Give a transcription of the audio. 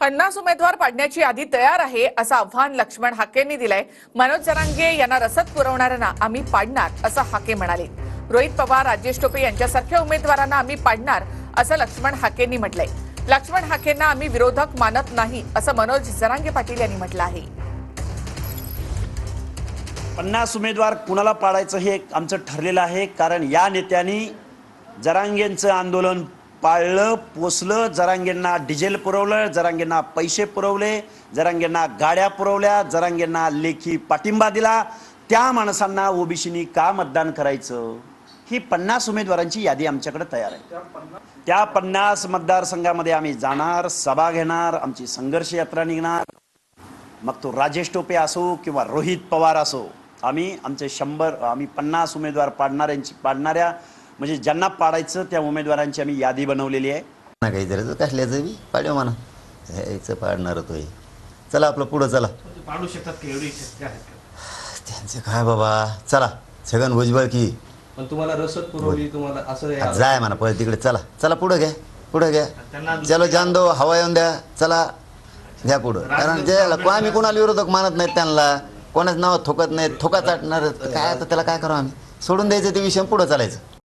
50 उमेदवार पाडण्याची यादी तयार आहे असं आव्हान लक्ष्मण हाकेंनी दिलंय. मनोज जरांगे यांना रसद पुरवणाऱ्यांना आम्ही पाडणार असं हाके म्हणाले. रोहित पवार, राजेश टोपे यांच्यासारख्या उमेदवारांना आम्ही पाडणार असं लक्ष्मण हाकेंनी म्हटलंय. लक्ष्मण हाकेंना आम्ही विरोधक मानत नाही असं मनोज जरांगे पाटील यांनी म्हटलं आहे. 50 उमेदवार कुणाला पाडायचं हे आमचं ठरलेलं आहे. कारण या नेत्यांनी जरांगेंचं आंदोलन पाळलं, पोचलं, जरांगेंना डिझेल पुरवलं, जरांगेंना पैसे पुरवले, जरांगेंना गाड्या पुरवल्या, जरांगेंना लेखी पाठिंबा दिला. त्या माणसांना ओबीसीनी का मतदान करायचं? ही 50 उमेदवारांची यादी आमच्याकडे तयार आहे. त्या 50 मतदारसंघामध्ये आम्ही जाणार, सभा घेणार, आमची संघर्ष यात्रा निघणार. मग तो राजेश टोपे असो किंवा रोहित पवार असो, आम्ही आमचे 50 उमेदवार पाडणाऱ्या म्हणजे ज्यांना पाडायचं त्या उमेदवारांची आम्ही यादी बनवलेली आहे. ना काहीतरी कसल्याचं बी पाडव म्हणा, यायचं पाडणार होतोय. चला आपलं पुढं चला. पाडू शकतात की एवढी शक्य आहे? त्यांचं काय बाबा, चला छगन भुजबळ की पण तुम्हाला रसद पुरवली, तुम्हाला असं जाय म्हणा पळ तिकडे. चला चला पुढं घ्या, पुढं घ्या. चलो जान दो, हवा येऊन द्या. चला घ्या पुढं. कारण जे आम्ही कोणाला विरोधक मानत नाहीत, त्यांना कोणाच नाव थोकत नाहीत. थोका चाटणार काय, आता त्याला काय करावं आम्ही? सोडून द्यायचं ते विषय, पुढं चालायचं.